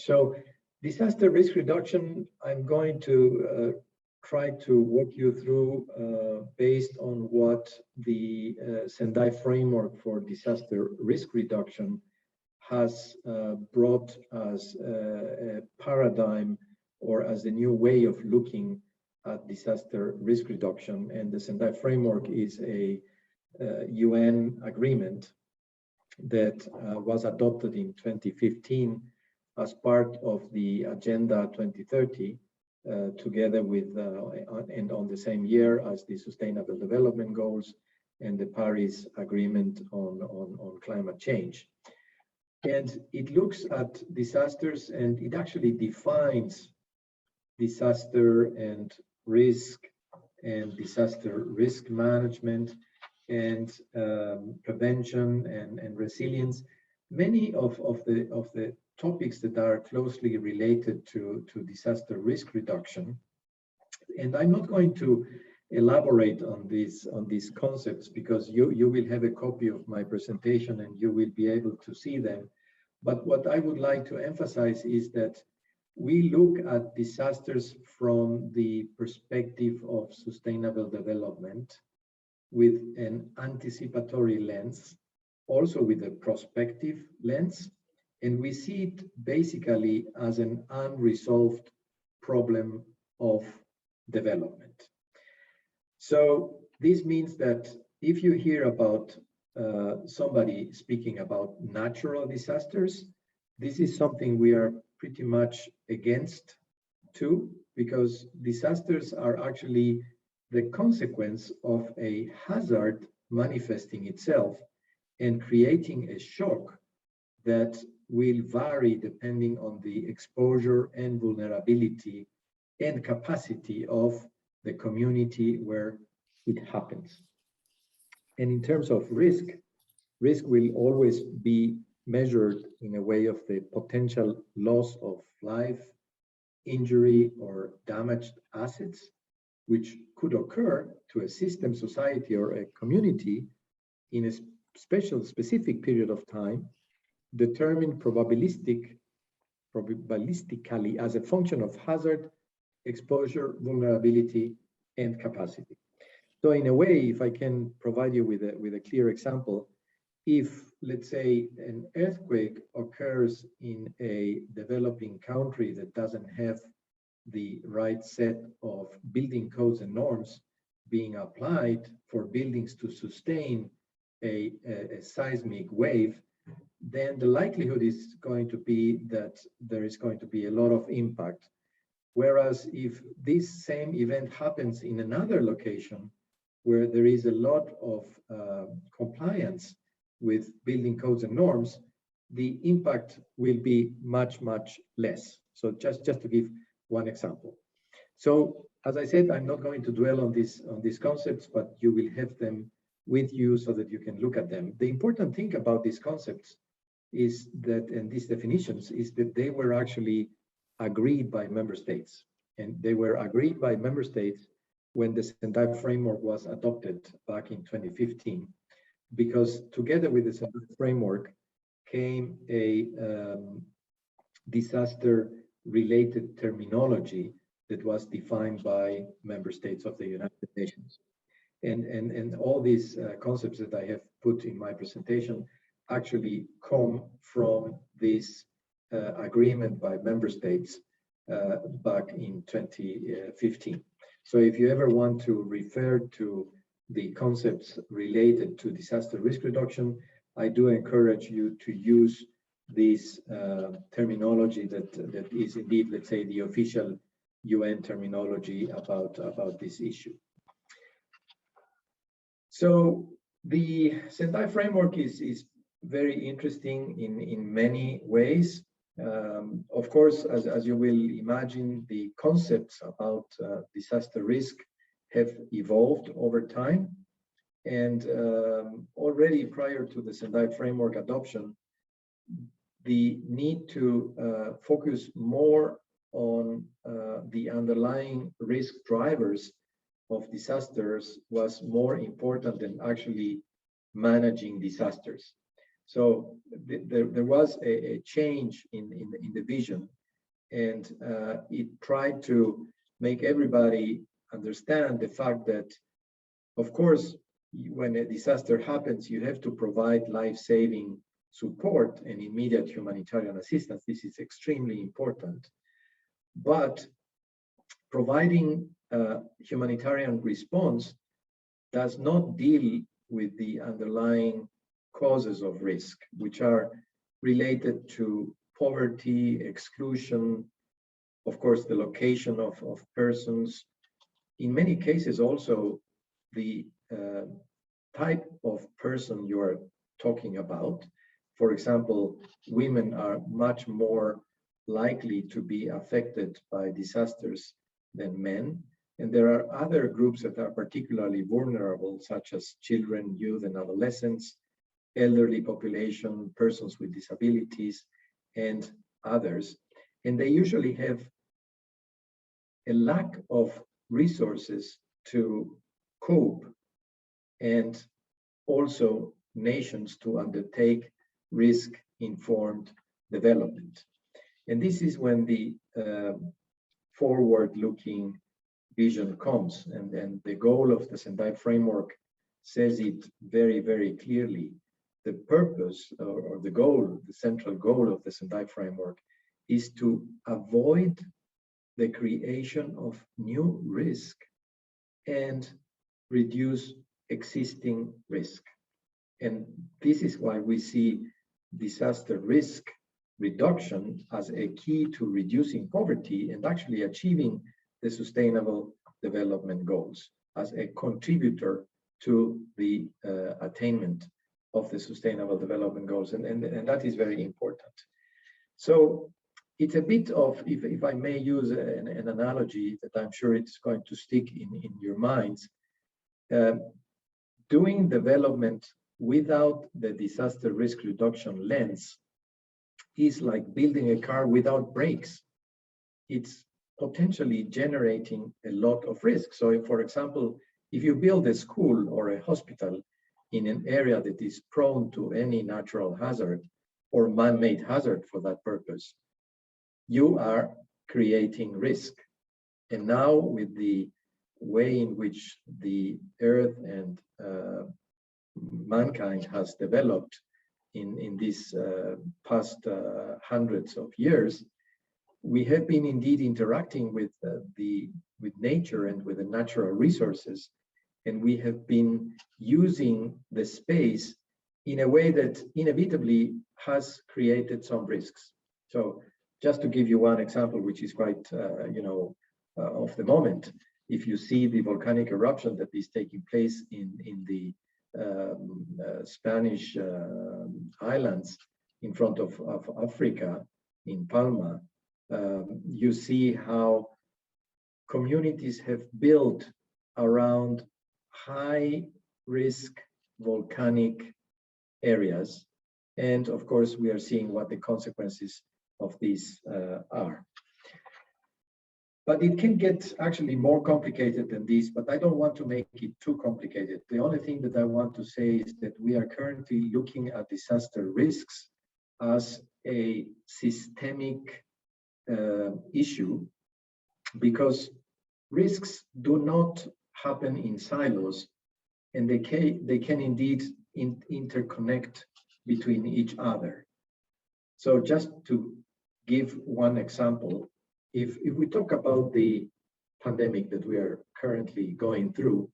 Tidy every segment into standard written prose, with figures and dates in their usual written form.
So disaster risk reduction, I'm going to try to walk you through based on what the Sendai framework for disaster risk reduction has brought as a paradigm or as a new way of looking at disaster risk reduction. And the Sendai framework is a UN agreement that was adopted in 2015 as part of the Agenda 2030, together with and on the same year as the Sustainable Development Goals and the Paris Agreement on climate change. And it looks at disasters, and it actually defines disaster and risk and disaster risk management and prevention and resilience. Many of the topics that are closely related to disaster risk reduction. And I'm not going to elaborate on these concepts because you will have a copy of my presentation and you will be able to see them. But what I would like to emphasize is that we look at disasters from the perspective of sustainable development with an anticipatory lens, also with a prospective lens, and we see it basically as an unresolved problem of development. So this means that if you hear about somebody speaking about natural disasters, this is something we are pretty much against too, because disasters are actually the consequence of a hazard manifesting itself and creating a shock that will vary depending on the exposure and vulnerability and capacity of the community where it happens. And in terms of risk will always be measured in a way of the potential loss of life, injury, or damaged assets, which could occur to a system, society, or a community in a specific period of time, determined probabilistically as a function of hazard, exposure, vulnerability, and capacity. So in a way, if I can provide you with a clear example, if, let's say, an earthquake occurs in a developing country that doesn't have the right set of building codes and norms being applied for buildings to sustain a seismic wave, then the likelihood is going to be that there is going to be a lot of impact. Whereas if this same event happens in another location where there is a lot of compliance with building codes and norms, the impact will be much, much less. So just to give one example. So as I said, I'm not going to dwell on these concepts, but you will have them with you so that you can look at them. The important thing about these concepts is that, and these definitions, is that they were actually agreed by member states. And they were agreed by member states when the Sendai framework was adopted back in 2015, because together with the Sendai framework came a disaster-related terminology that was defined by member states of the United Nations. And all these concepts that I have put in my presentation actually come from this agreement by member states back in 2015. So if you ever want to refer to the concepts related to disaster risk reduction, I do encourage you to use this terminology that is indeed, let's say, the official UN terminology about this issue. So the Sendai framework is very interesting in many ways. Of course, as you will imagine, the concepts about disaster risk have evolved over time. And already prior to the Sendai framework adoption, the need to focus more on the underlying risk drivers of disasters was more important than actually managing disasters. So there was a change in the vision, and it tried to make everybody understand the fact that, of course, when a disaster happens, you have to provide life-saving support and immediate humanitarian assistance. This is extremely important. But providing humanitarian response does not deal with the underlying causes of risk, which are related to poverty, exclusion, of course, the location of persons. In many cases also, the type of person you are talking about. For example, women are much more likely to be affected by disasters than men. And there are other groups that are particularly vulnerable, such as children, youth, and adolescents, elderly population, persons with disabilities, and others. And they usually have a lack of resources to cope, and also nations to undertake risk-informed development. And this is when the forward-looking vision comes, and the goal of the Sendai framework says it very, very clearly. The purpose or the goal, the central goal of the Sendai framework is to avoid the creation of new risk and reduce existing risk. And this is why we see disaster risk reduction as a key to reducing poverty and actually achieving the Sustainable Development Goals as a contributor to the attainment of the Sustainable Development Goals. And that is very important. So it's a bit of, if I may use an analogy that I'm sure it's going to stick in your minds, doing development without the disaster risk reduction lens is like building a car without brakes. It's potentially generating a lot of risk. So if, for example, if you build a school or a hospital in an area that is prone to any natural hazard or man-made hazard for that purpose, you are creating risk. And now with the way in which the earth and mankind has developed in these past hundreds of years, we have been indeed interacting with nature and with the natural resources, and we have been using the space in a way that inevitably has created some risks. So just to give you one example, which is quite of the moment, if you see the volcanic eruption that is taking place in the Spanish islands in front of Africa, in Palma, you see how communities have built around high risk volcanic areas. And of course, we are seeing what the consequences of these are. But it can get actually more complicated than this, but I don't want to make it too complicated. The only thing that I want to say is that we are currently looking at disaster risks as a systemic issue, because risks do not happen in silos, and they can indeed interconnect between each other. So just to give one example, if we talk about the pandemic that we are currently going through,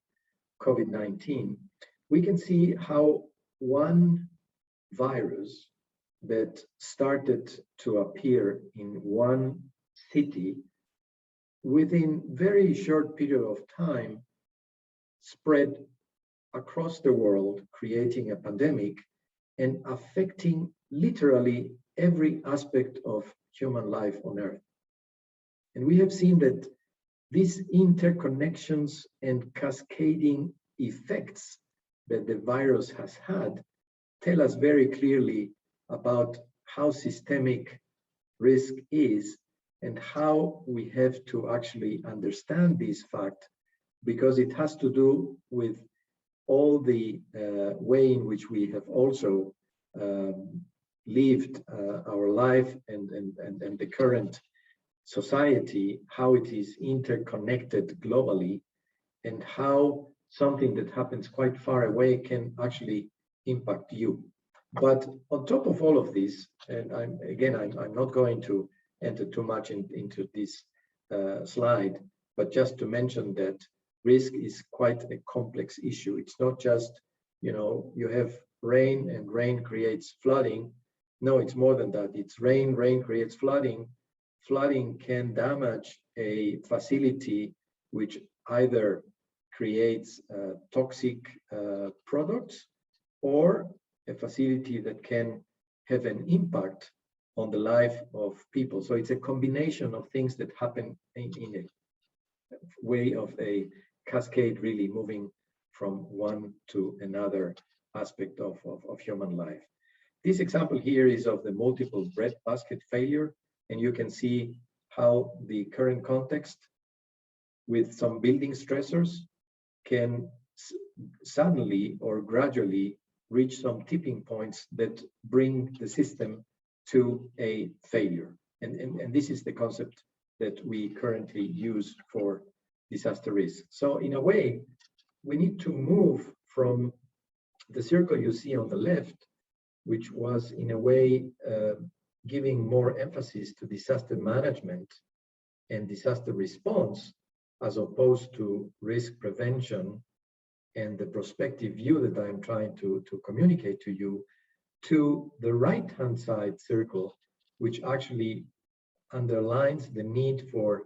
COVID-19, we can see how one virus that started to appear in one city within very short period of time spread across the world, creating a pandemic and affecting literally every aspect of human life on Earth. And we have seen that these interconnections and cascading effects that the virus has had tell us very clearly about how systemic risk is and how we have to actually understand this fact, because it has to do with all the way in which we have also lived our life and the current society, how it is interconnected globally, and how something that happens quite far away can actually impact you. But on top of all of this, and I'm not going to enter too much into this slide, but just to mention that risk is quite a complex issue. It's not just, you have rain and rain creates flooding. No, it's more than that. It's rain creates flooding. Flooding can damage a facility which either creates toxic products, or a facility that can have an impact on the life of people. So it's a combination of things that happen in a way of a cascade, really moving from one to another aspect of human life. This example here is of the multiple breadbasket failure, and you can see how the current context with some building stressors can suddenly or gradually reach some tipping points that bring the system to a failure. And this is the concept that we currently use for disaster risk. So in a way, we need to move from the circle you see on the left, which was in a way giving more emphasis to disaster management and disaster response, as opposed to risk prevention and the prospective view that I'm trying to communicate to you, to the right-hand side circle, which actually underlines the need for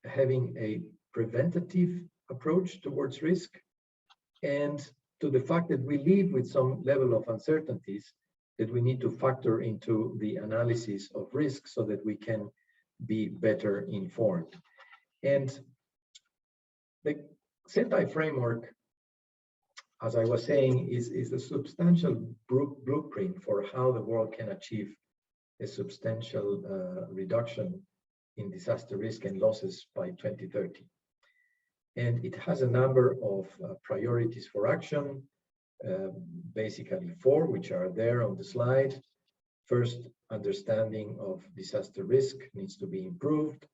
having a preventative approach towards risk, and to the fact that we live with some level of uncertainties that we need to factor into the analysis of risk so that we can be better informed. And the Sendai framework, as I was saying, is a substantial blueprint for how the world can achieve a substantial reduction in disaster risk and losses by 2030. And it has a number of priorities for action, basically 4, which are there on the slide. First, understanding of disaster risk needs to be improved.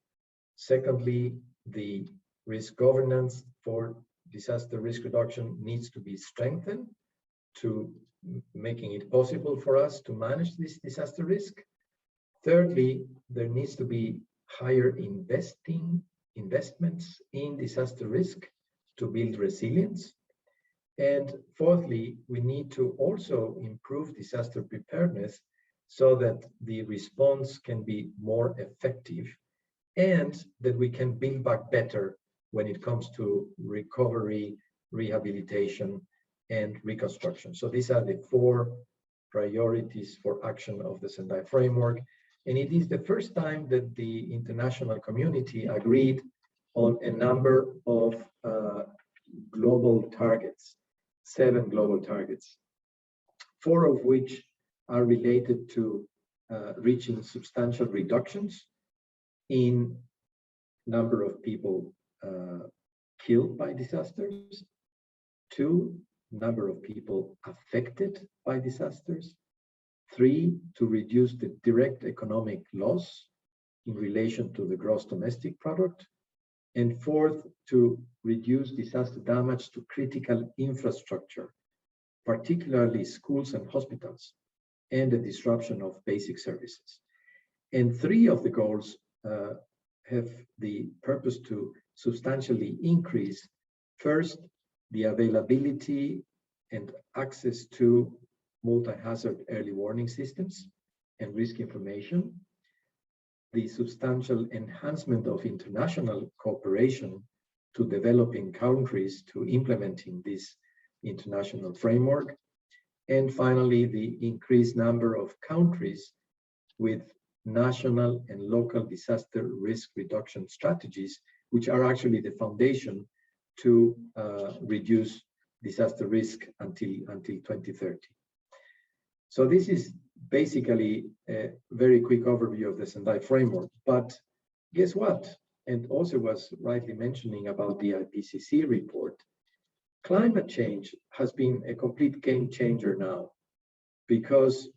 Secondly, the risk governance for disaster risk reduction needs to be strengthened to making it possible for us to manage this disaster risk. Thirdly, there needs to be higher investments in disaster risk to build resilience. And fourthly, we need to also improve disaster preparedness so that the response can be more effective and that we can build back better when it comes to recovery, rehabilitation, and reconstruction. So these are the 4 priorities for action of the Sendai framework. And it is the first time that the international community agreed on a number of global targets, 7 global targets, 4 of which are related to reaching substantial reductions in number of people killed by disasters, 2, number of people affected by disasters, 3, to reduce the direct economic loss in relation to the gross domestic product, and 4th, to reduce disaster damage to critical infrastructure, particularly schools and hospitals, and the disruption of basic services. And 3 of the goals have the purpose to substantially increase, first, the availability and access to multi-hazard early warning systems and risk information, the substantial enhancement of international cooperation to developing countries to implementing this international framework, and finally, the increased number of countries with national and local disaster risk reduction strategies, which are actually the foundation to reduce disaster risk until 2030. So this is basically a very quick overview of the Sendai framework. But guess what? And also was rightly mentioning about the IPCC report, climate change has been a complete game changer now. because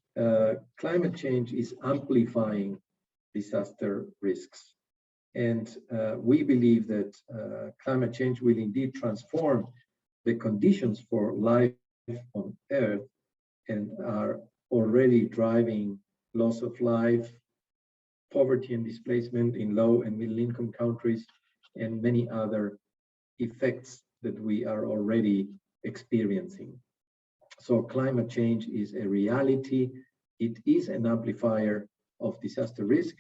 climate change is amplifying disaster risks. And we believe that climate change will indeed transform the conditions for life on Earth and are already driving loss of life, poverty and displacement in low and middle income countries, and many other effects that we are already experiencing. So climate change is a reality. It is an amplifier of disaster risk.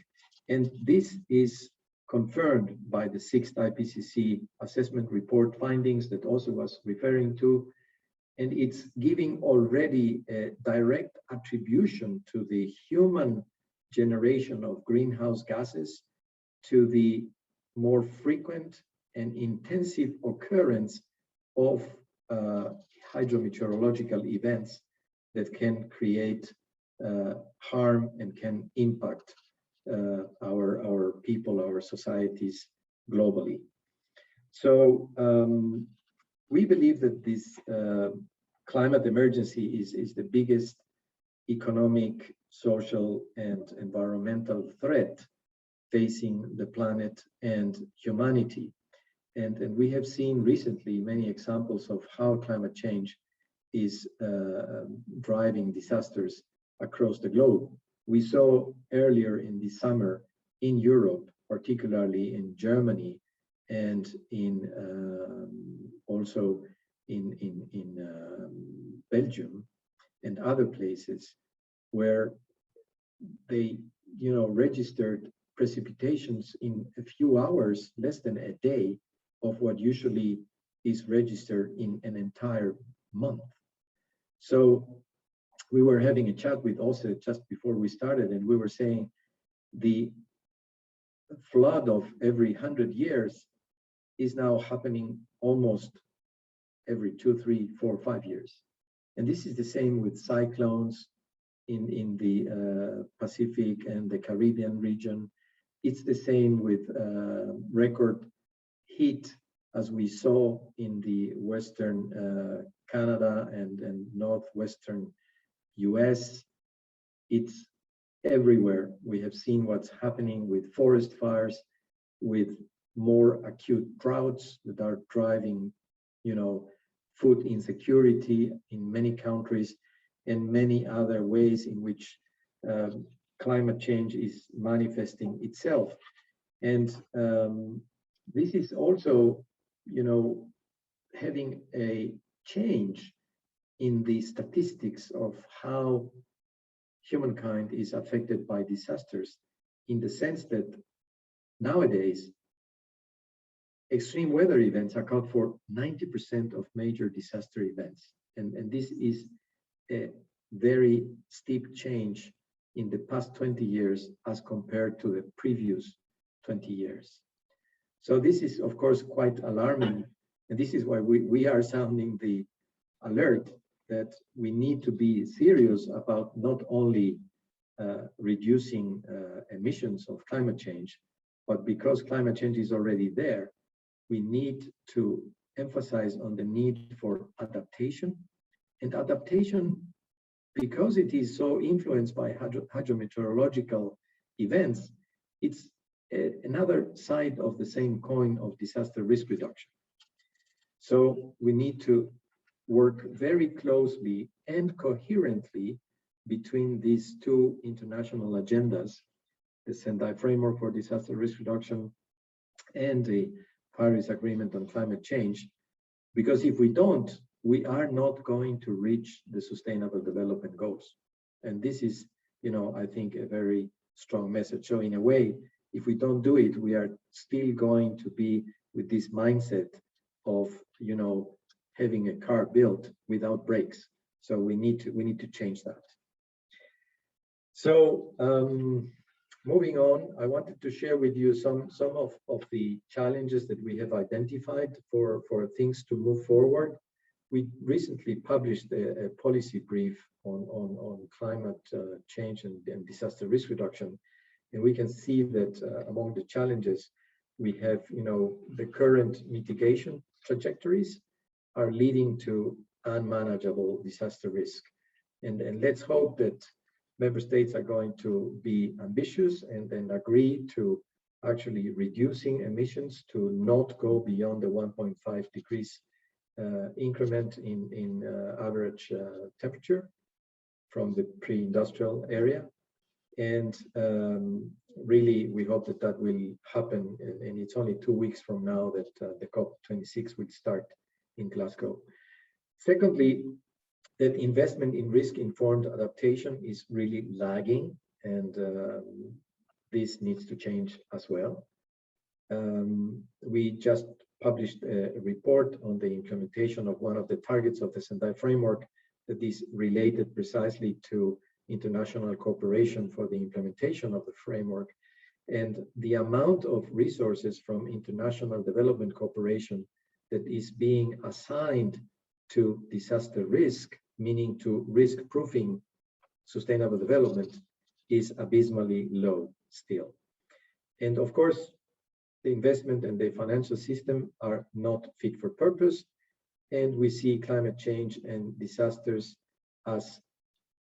And this is confirmed by the 6th IPCC assessment report findings that also was referring to. And it's giving already a direct attribution to the human generation of greenhouse gases, to the more frequent and intensive occurrence of hydrometeorological events that can create harm and can impact our people, our societies globally. So we believe that this climate emergency is the biggest economic, social, and environmental threat facing the planet and humanity. And we have seen recently many examples of how climate change is driving disasters across the globe. We saw earlier in the summer in Europe, particularly in Germany and in also in Belgium and other places, where they registered precipitations in a few hours, less than a day, of what usually is registered in an entire month. So we were having a chat with Åse just before we started, and we were saying the flood of every 100 years is now happening almost every 2, 3, 4, 5 years. And this is the same with cyclones in the Pacific and the Caribbean region. It's the same with record heat, as we saw in the Western Canada and Northwestern US. It's everywhere. We have seen what's happening with forest fires, with more acute droughts that are driving, food insecurity in many countries, and many other ways in which climate change is manifesting itself. And this is also, having a change in the statistics of how humankind is affected by disasters, in the sense that nowadays extreme weather events account for 90% of major disaster events. And this is a very steep change in the past 20 years as compared to the previous 20 years. So this is, of course, quite alarming. And this is why we are sounding the alert that we need to be serious about not only reducing emissions of climate change, but because climate change is already there, we need to emphasize on the need for adaptation. And adaptation, because it is so influenced by hydrometeorological events, it's another side of the same coin of disaster risk reduction. So we need to work very closely and coherently between these two international agendas, the Sendai Framework for Disaster Risk Reduction and the Paris Agreement on Climate Change, because if we don't, we are not going to reach the Sustainable Development Goals. And this is, I think, a very strong message. So in a way, if we don't do it, we are still going to be with this mindset of, having a car built without brakes. So we need to change that. So moving on, I wanted to share with you some of the challenges that we have identified for things to move forward. We recently published a policy brief on climate change and disaster risk reduction. And we can see that among the challenges, we have, the current mitigation trajectories are leading to unmanageable disaster risk. And let's hope that member states are going to be ambitious and agree to actually reducing emissions to not go beyond the 1.5 degrees increment in average temperature from the pre-industrial area. And really, we hope that that will happen. And it's only 2 weeks from now that the COP26 will start in Glasgow. Secondly, that investment in risk-informed adaptation is really lagging, and this needs to change as well. We just published a report on the implementation of one of the targets of the Sendai framework that is related precisely to international cooperation for the implementation of the framework. And the amount of resources from international development cooperation that is being assigned to disaster risk, meaning to risk-proofing sustainable development, is abysmally low still. And of course, the investment and the financial system are not fit for purpose, and we see climate change and disasters as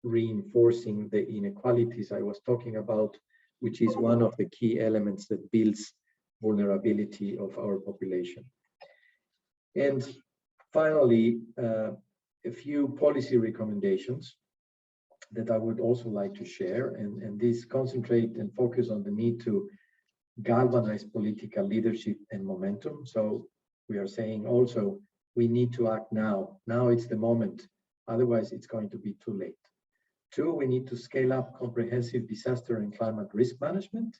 reinforcing the inequalities I was talking about, which is one of the key elements that builds vulnerability of our population. And finally, a few policy recommendations that I would also like to share, and these concentrate and focus on the need to galvanize political leadership and momentum. So we are saying also we need to act now. Now it's the moment, otherwise it's going to be too late. 2, we need to scale up comprehensive disaster and climate risk management,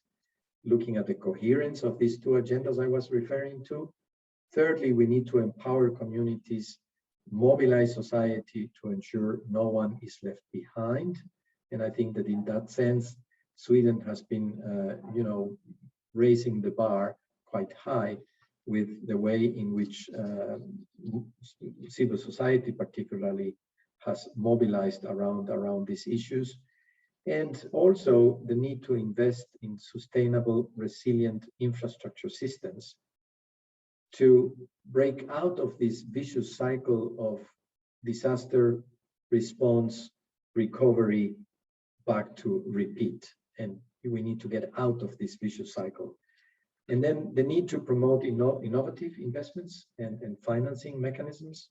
looking at the coherence of these 2 agendas I was referring to. Thirdly, we need to empower communities, mobilize society to ensure no one is left behind. And I think that in that sense, Sweden has been, raising the bar quite high with the way in which civil society particularly has mobilized around these issues. And also the need to invest in sustainable, resilient infrastructure systems to break out of this vicious cycle of disaster response, recovery, back to repeat. And we need to get out of this vicious cycle. And then the need to promote innovative investments and financing mechanisms,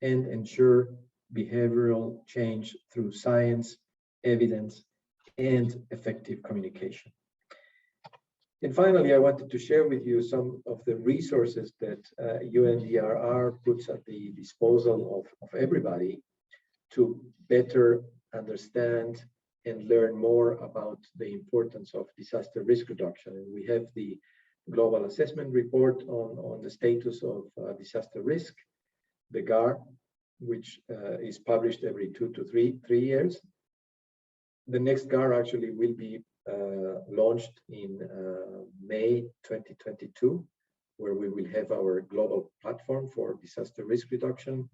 and ensure behavioral change through science, evidence, and effective communication. And finally, I wanted to share with you some of the resources that UNDRR puts at the disposal of everybody to better understand and learn more about the importance of disaster risk reduction. And we have the Global Assessment Report on the status of disaster risk, the GAR, which is published every 2 to 3 years. The next GAR actually will be launched in May 2022, where we will have our global platform for disaster risk reduction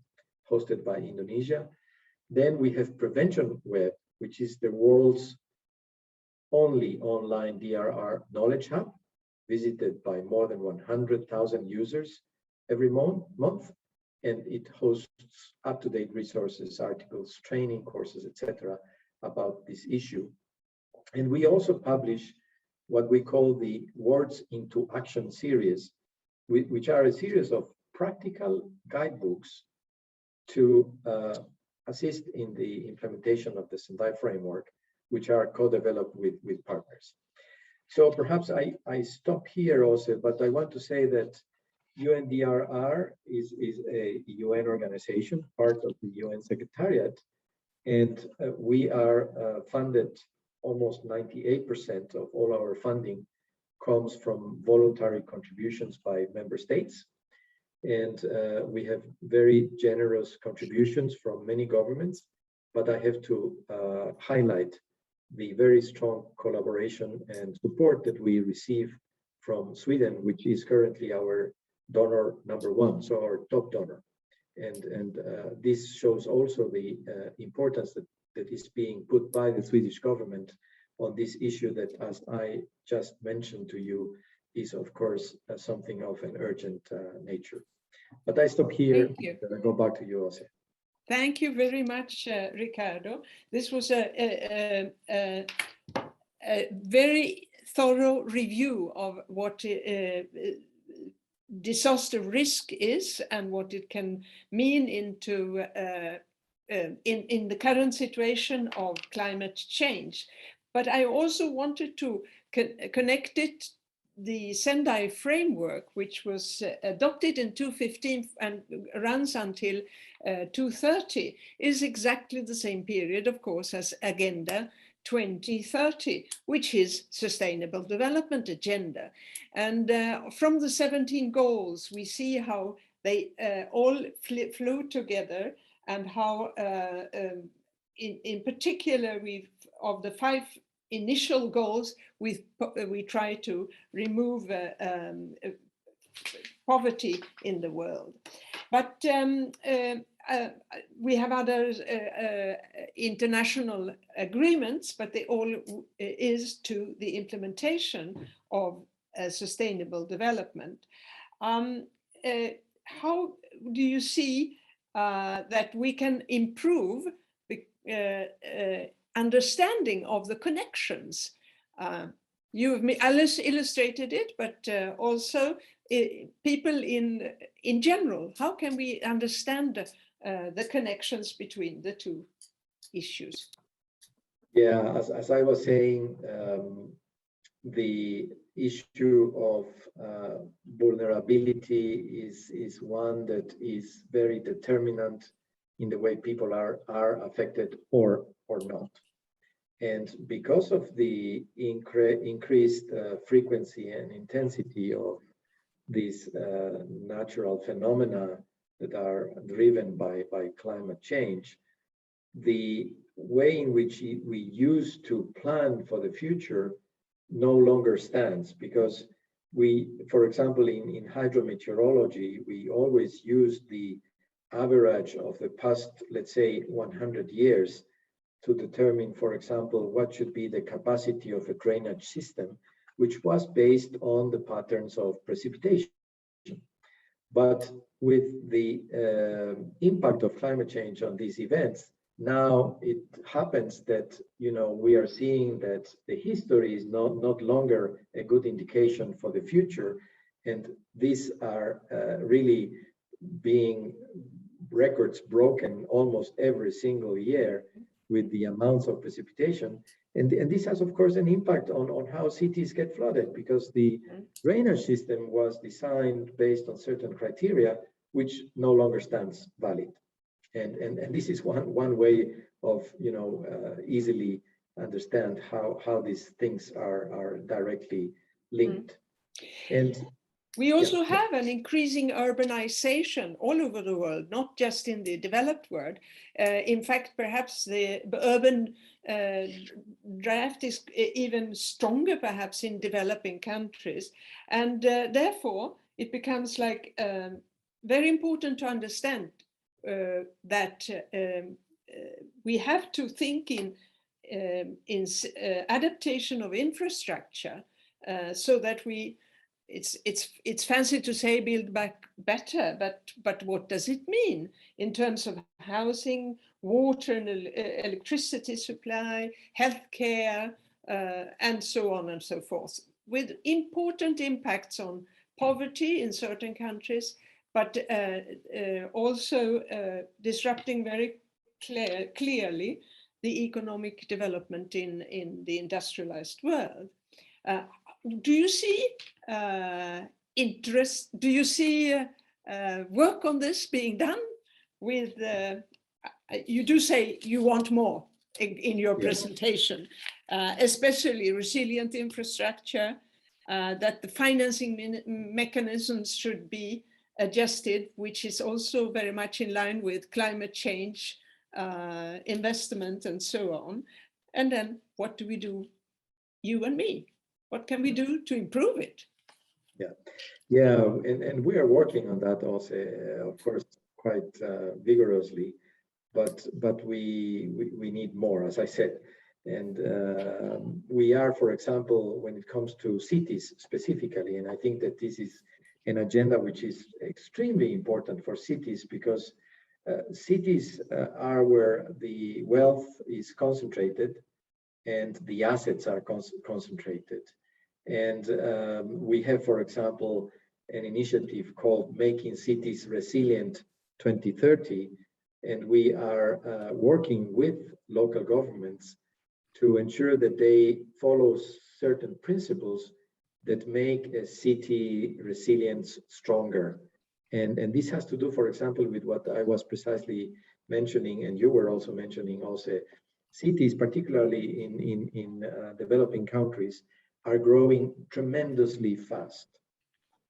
hosted by Indonesia. Then we have Prevention Web, which is the world's only online DRR knowledge hub, visited by more than 100,000 users every month. And it hosts up-to-date resources, articles, training courses, etc., about this issue. And we also publish what we call the Words into Action series, which are a series of practical guidebooks to assist in the implementation of the Sendai framework, which are co-developed with partners. So perhaps I stop here also, but I want to say that UNDRR is a UN organization, part of the UN Secretariat, and we are funded. Almost 98% of all our funding comes from voluntary contributions by member states. And we have very generous contributions from many governments, but I have to highlight the very strong collaboration and support that we receive from Sweden, which is currently our donor #1, so our top donor. And this shows also the importance that is being put by the Swedish government on this issue that, as I just mentioned to you, is of course something of an urgent nature. But I stop here and I go back to you, Jose. Thank you very much, Ricardo. This was a very thorough review of what disaster risk is and what it can mean into in the current situation of climate change. But I also wanted to connect it, the Sendai framework, which was adopted in 2015 and runs until 2030, is exactly the same period, of course, as Agenda 2030, which is Sustainable Development Agenda. And from the 17 goals, we see how they all flew together, and how in particular, of the 5 initial goals, we try to remove poverty in the world. But we have other international agreements, but they all is to the implementation of sustainable development. How do you see that we can improve the understanding of the connections? You have illustrated it, but also people in general. How can we understand the connections between the two issues? Yeah, as I was saying, the issue of vulnerability is one that is very determinant in the way people are affected or not. And because of the increased frequency and intensity of these natural phenomena that are driven by climate change, the way in which we used to plan for the future no longer stands, because we, for example, in hydrometeorology, we always use the average of the past, let's say, 100 years to determine, for example, what should be the capacity of a drainage system, which was based on the patterns of precipitation. But with the impact of climate change on these events, now it happens that, you know, we are seeing that the history is not longer a good indication for the future, and these are really being records broken almost every single year with the amounts of precipitation. And this has, of course, an impact on how cities get flooded, because the drainage system was designed based on certain criteria, which no longer stands valid. And this is one way of, you know, easily understand how these things are directly linked. And we also have an increasing urbanization all over the world, not just in the developed world. In fact, perhaps the urban draft is even stronger, perhaps, in developing countries. And therefore, it becomes like very important to understand that we have to think in adaptation of infrastructure, so that it's fancy to say build back better, but what does it mean in terms of housing, water and electricity supply, healthcare, and so on and so forth, with important impacts on poverty in certain countries, but also disrupting very clearly the economic development in the industrialized world. Do you see interest? Do you see work on this being done? With you do say you want more in your presentation, especially resilient infrastructure, that the financing mechanisms should be adjusted, which is also very much in line with climate change, investment, and so on. And then what do we do, you and me? What can we do to improve it? Yeah, and we are working on that also, of course, quite vigorously, but we need more, as I said. And we are, for example, when it comes to cities specifically, and I think that this is an agenda which is extremely important for cities, because cities are where the wealth is concentrated and the assets are concentrated. And we have, for example, an initiative called Making Cities Resilient 2030, and we are working with local governments to ensure that they follow certain principles that make a city resilience stronger. And this has to do, for example, with what I was precisely mentioning, and you were also mentioning also, cities, particularly in developing countries, are growing tremendously fast.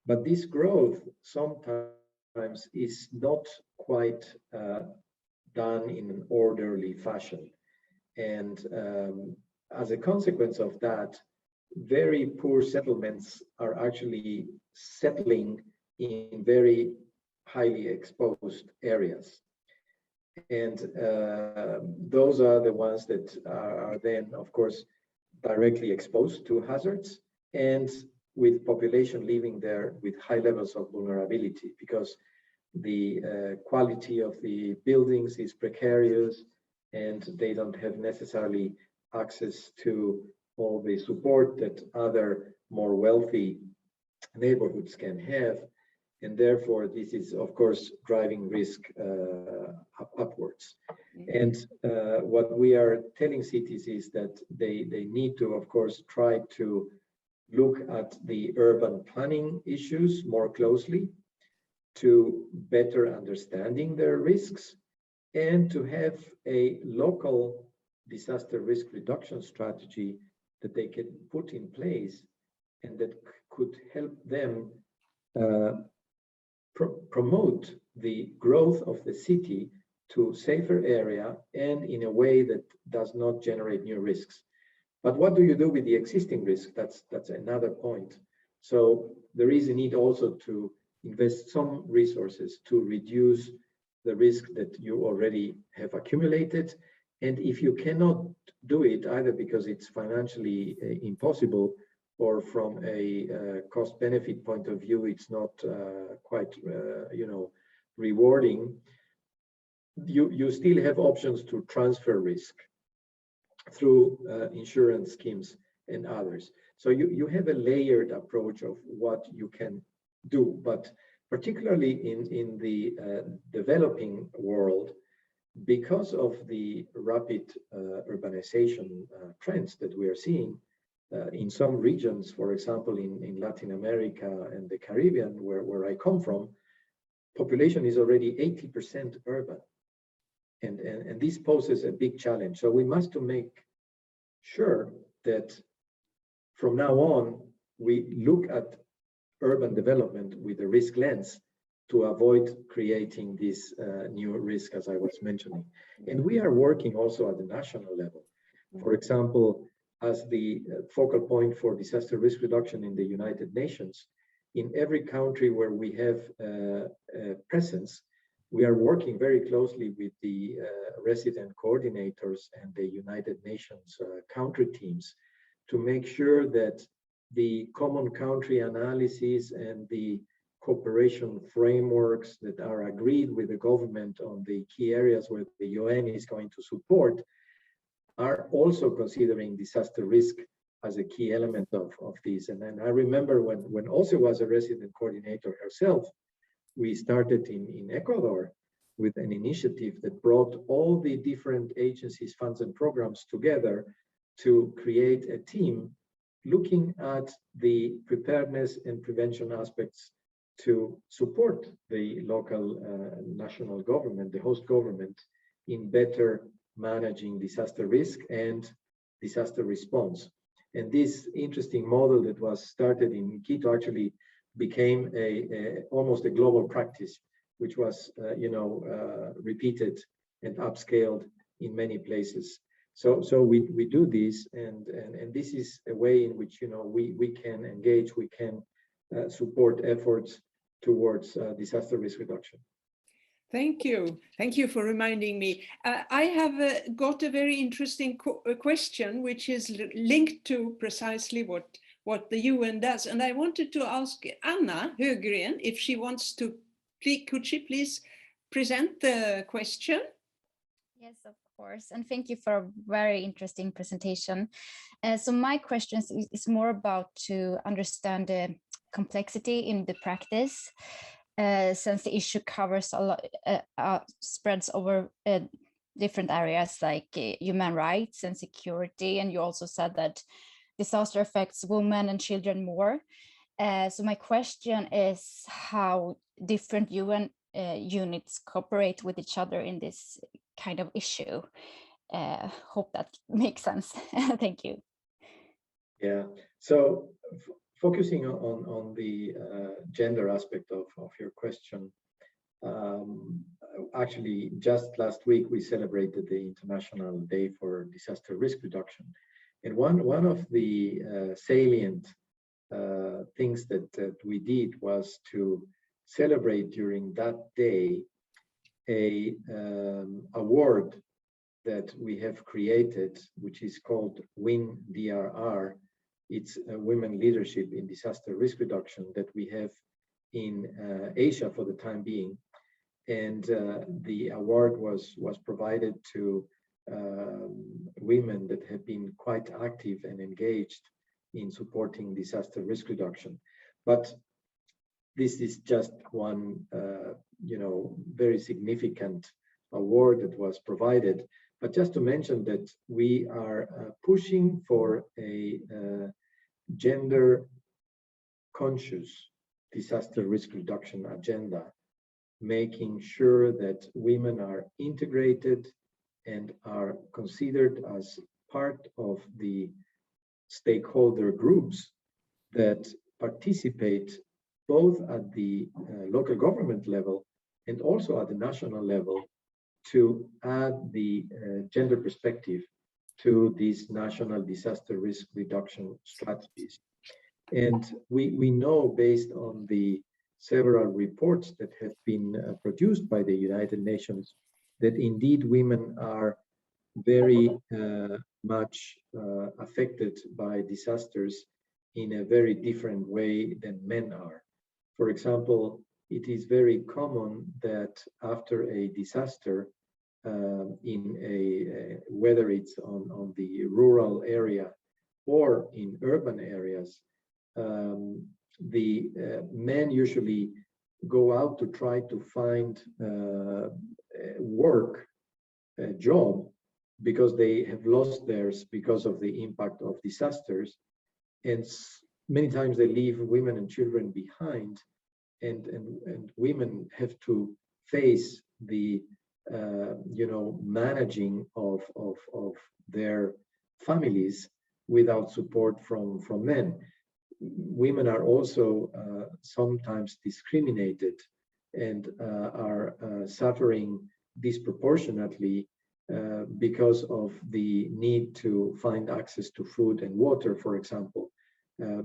But this growth sometimes is not quite done in an orderly fashion. And as a consequence of that, very poor settlements are actually settling in very highly exposed areas. And those are the ones that are then, of course, directly exposed to hazards, and with population living there with high levels of vulnerability, because the quality of the buildings is precarious and they don't have necessarily access to all the support that other more wealthy neighborhoods can have. And therefore, this is, of course, driving risk upwards. And what we are telling cities is that they need to, of course, try to look at the urban planning issues more closely, to better understanding their risks, and to have a local disaster risk reduction strategy that they can put in place and that could help them promote the growth of the city to safer area and in a way that does not generate new risks. But what do you do with the existing risk? That's another point. So there is a need also to invest some resources to reduce the risk that you already have accumulated. And if you cannot do it, either because it's financially impossible, or from a cost-benefit point of view, it's not quite, rewarding, you still have options to transfer risk through insurance schemes and others. So you have a layered approach of what you can do, but particularly in the developing world, because of the rapid urbanization trends that we are seeing, in some regions, for example, in Latin America and the Caribbean, where I come from, population is already 80% urban. And this poses a big challenge. So we must make sure that from now on, we look at urban development with a risk lens to avoid creating this new risk, as I was mentioning. And we are working also at the national level. For example, as the focal point for disaster risk reduction in the United Nations, in every country where we have a presence, we are working very closely with the resident coordinators and the United Nations country teams to make sure that the common country analysis and the cooperation frameworks that are agreed with the government on the key areas where the UN is going to support are also considering disaster risk as a key element of this. And then I remember when also was a resident coordinator herself, we started in Ecuador with an initiative that brought all the different agencies, funds, and programs together to create a team looking at the preparedness and prevention aspects to support the local national government, the host government, in better managing disaster risk and disaster response. And this interesting model that was started in Quito actually became almost a global practice, which was repeated and upscaled in many places. So we do this, and this is a way in which we can engage, we can support efforts towards disaster risk reduction. Thank you. Thank you for reminding me. I have got a very interesting question, which is linked to precisely what the UN does. And I wanted to ask Anna Högren if she wants to, could she please present the question? Yes, of course. And thank you for a very interesting presentation. So my question is more about to understand the complexity in the practice, since the issue covers a lot, spreads over different areas like human rights and security. And you also said that disaster affects women and children more. So my question is how different UN units cooperate with each other in this kind of issue. Hope that makes sense. Thank you. Yeah, so focusing on the gender aspect of your question, actually just last week we celebrated the International Day for Disaster Risk Reduction. And one of the salient things that we did was to celebrate during that day a award that we have created, which is called UNDRR. It's Women Leadership in Disaster Risk Reduction that we have in Asia for the time being. And the award was provided to women that have been quite active and engaged in supporting disaster risk reduction. But this is just one, very significant award that was provided. But just to mention that we are pushing for a gender conscious disaster risk reduction agenda, making sure that women are integrated and are considered as part of the stakeholder groups that participate both at the local government level and also at the national level to add the gender perspective to these national disaster risk reduction strategies. And we know, based on the several reports that have been produced by the United Nations, that indeed women are very much affected by disasters in a very different way than men are. For example, it is very common that after a disaster, whether it's on the rural area or in urban areas, the men usually go out to try to find work, a job, because they have lost theirs because of the impact of disasters. And many times they leave women and children behind, and women have to face the managing of their families without support from men. Women are also sometimes discriminated and are suffering disproportionately because of the need to find access to food and water, for example,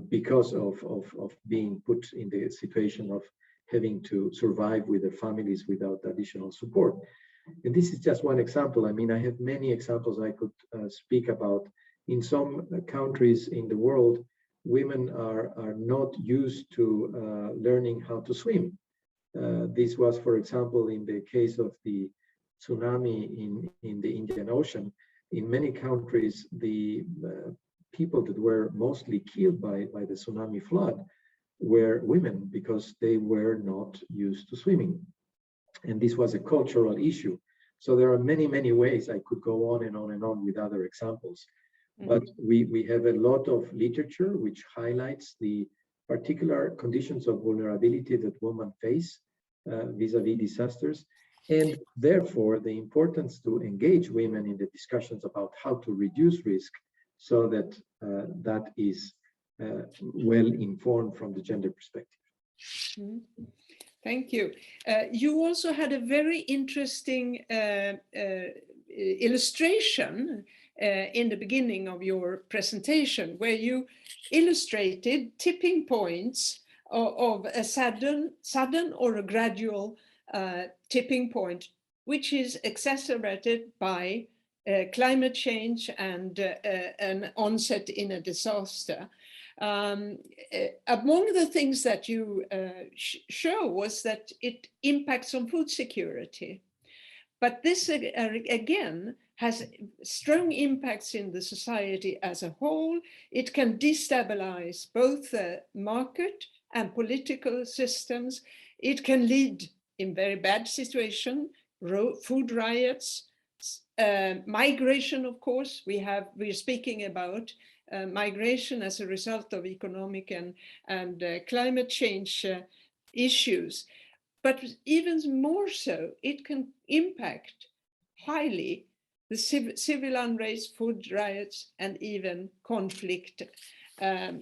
because of being put in the situation of having to survive with their families without additional support. And this is just one example. I mean, I have many examples I could speak about. In some countries in the world, women are not used to learning how to swim. This was, for example, in the case of the tsunami in the Indian Ocean. In many countries, the people that were mostly killed by the tsunami flood were women, because they were not used to swimming. And this was a cultural issue. So there are many, many ways I could go on and on and on with other examples. But we have a lot of literature which highlights the particular conditions of vulnerability that women face vis-a-vis disasters, and therefore the importance to engage women in the discussions about how to reduce risk, so that that is well informed from the gender perspective. Thank you. You also had a very interesting illustration in the beginning of your presentation, where you illustrated tipping points of a sudden or a gradual tipping point, which is exacerbated by climate change and an onset in a disaster. Among the things that you show was that it impacts on food security. But this again has strong impacts in the society as a whole. It can destabilize both the market and political systems. It can lead in very bad situation, food riots, migration, of course. We're speaking about migration as a result of economic and climate change issues. But even more so, it can impact highly the civil unrest, food riots, and even conflict.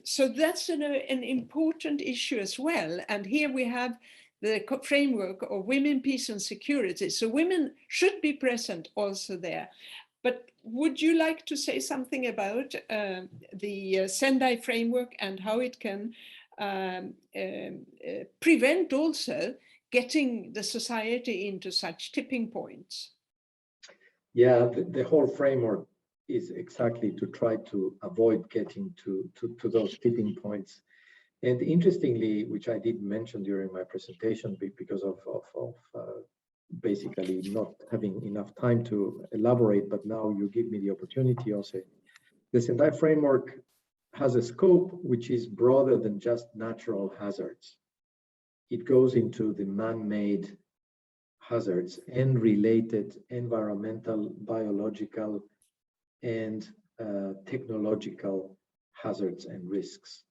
So that's an important issue as well. And here we have the framework of women, peace, and security. So women should be present also there. But would you like to say something about the Sendai framework and how it can prevent also getting the society into such tipping points? Yeah, the whole framework is exactly to try to avoid getting to those tipping points. And interestingly, which I did mention during my presentation because of basically not having enough time to elaborate, but now you give me the opportunity also. The Sendai framework has a scope which is broader than just natural hazards. It goes into the man-made hazards and related environmental, biological, and technological hazards and risks.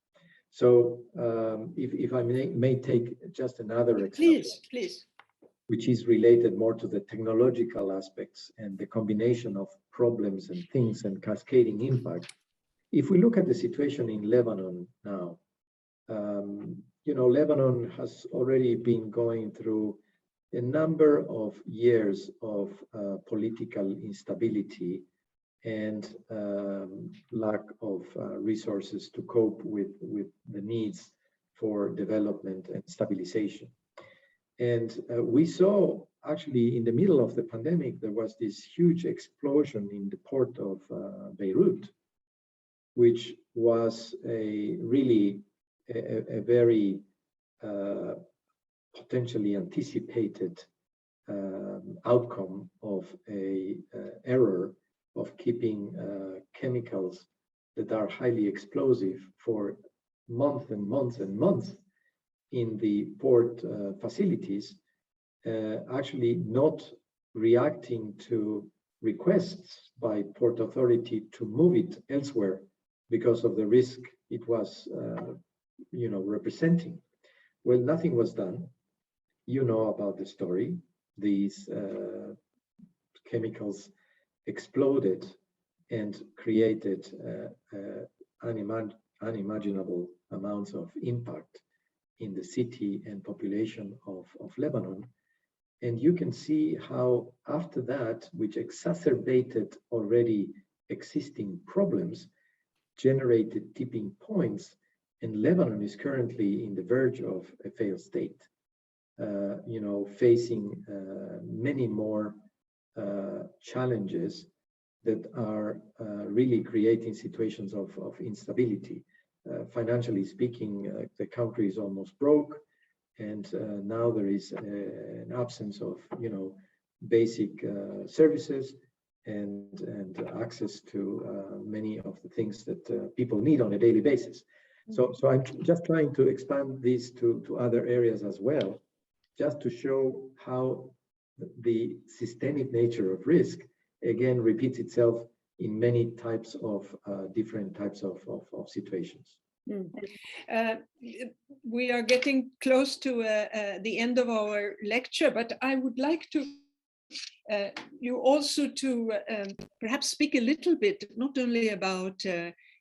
So if I may take just another example, please, which is related more to the technological aspects and the combination of problems and things and cascading impact. If we look at the situation in Lebanon now, Lebanon has already been going through a number of years of political instability and lack of resources to cope with the needs for development and stabilization. And we saw actually in the middle of the pandemic, there was this huge explosion in the port of Beirut, which was a very potentially anticipated outcome of a error of keeping chemicals that are highly explosive for months and months and months in the port facilities, actually not reacting to requests by port authority to move it elsewhere because of the risk it was representing. Well, nothing was done. You know about the story. These chemicals exploded and created unimaginable amounts of impact in the city and population of Lebanon. And you can see how after that, which exacerbated already existing problems, generated tipping points, and Lebanon is currently in the verge of a failed state, facing many more challenges that are really creating situations of instability. Financially speaking, the country is almost broke, and now there is an absence of basic services and access to many of the things that people need on a daily basis. So I'm just trying to expand this to other areas as well, just to show how the systemic nature of risk again repeats itself in many types of different types of situations. We are getting close to the end of our lecture, but I would like to you also to perhaps speak a little bit, not only about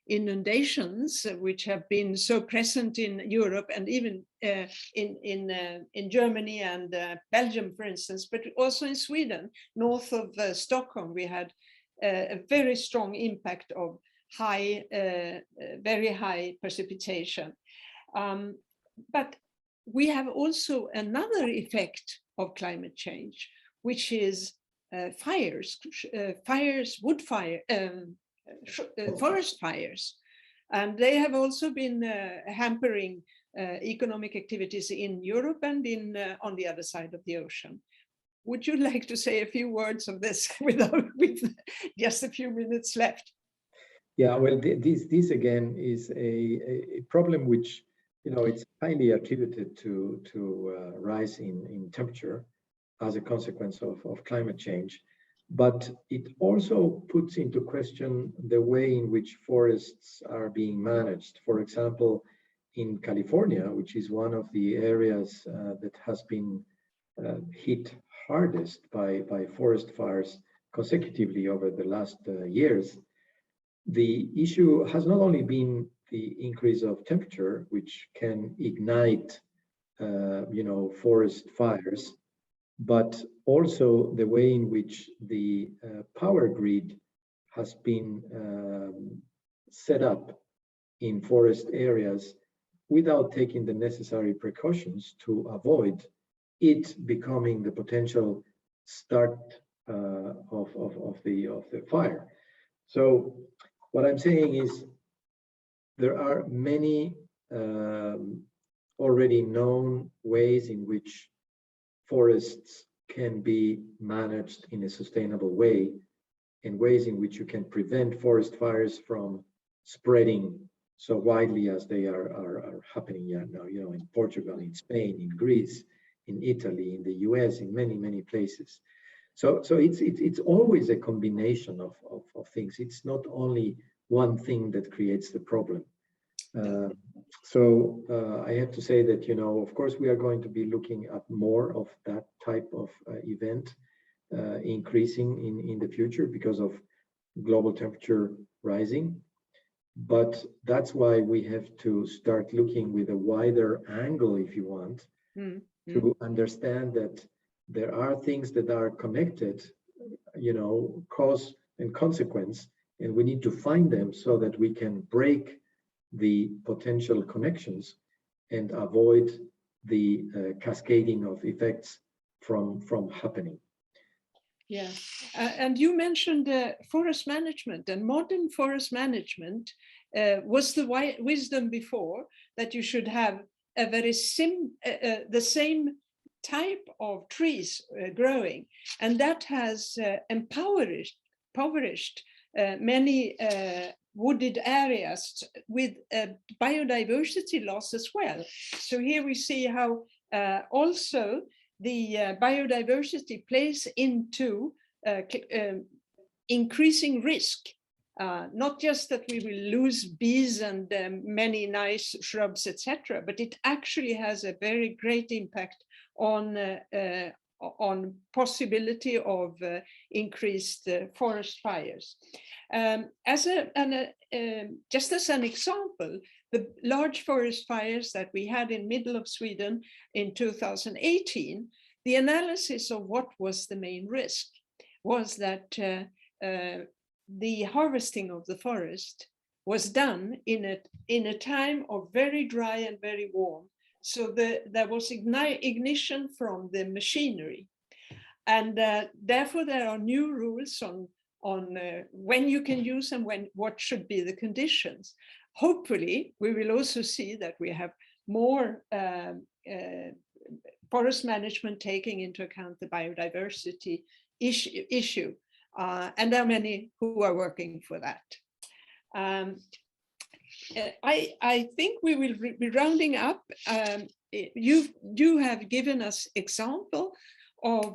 inundations, which have been so present in Europe and even in Germany and Belgium, for instance, but also in Sweden, north of Stockholm, we had a very strong impact of very high precipitation. But we have also another effect of climate change, which is forest fires. And they have also been hampering economic activities in Europe and on the other side of the ocean. Would you like to say a few words of this with just a few minutes left? Yeah, well, this again is a problem which, it's highly attributed to rise in temperature as a consequence of climate change. But it also puts into question the way in which forests are being managed. For example, in California, which is one of the areas that has been hit hardest by forest fires consecutively over the last years, the issue has not only been the increase of temperature, which can ignite, forest fires, but also the way in which the power grid has been set up in forest areas without taking the necessary precautions to avoid it becoming the potential start of the fire. So what I'm saying is there are many already known ways in which forests can be managed in a sustainable way, and ways in which you can prevent forest fires from spreading so widely as they are happening now, in Portugal, in Spain, in Greece, in Italy, in the US, in many places. So it's always a combination of things. It's not only one thing that creates the problem. So I have to say that, of course, we are going to be looking at more of that type of event increasing in the future because of global temperature rising. But that's why we have to start looking with a wider angle, if you want, to understand that there are things that are connected, cause and consequence, and we need to find them so that we can break the potential connections and avoid the cascading of effects from happening. Yeah, and you mentioned forest management, and modern forest management was the wisdom before that you should have a very the same type of trees growing, and that has impoverished many wooded areas with biodiversity loss as well. So here we see how also the biodiversity plays into increasing risk. Not just that we will lose bees and many nice shrubs, etc., but it actually has a very great impact on possibility of increased forest fires. Just as an example, the large forest fires that we had in middle of Sweden in 2018, the analysis of what was the main risk was that the harvesting of the forest was done in a time of very dry and very warm. So there was ignition from the machinery. And therefore there are new rules on when you can use and what should be the conditions. Hopefully, we will also see that we have more forest management taking into account the biodiversity issue. And there are many who are working for that. I think we will be rounding up. You have given us example of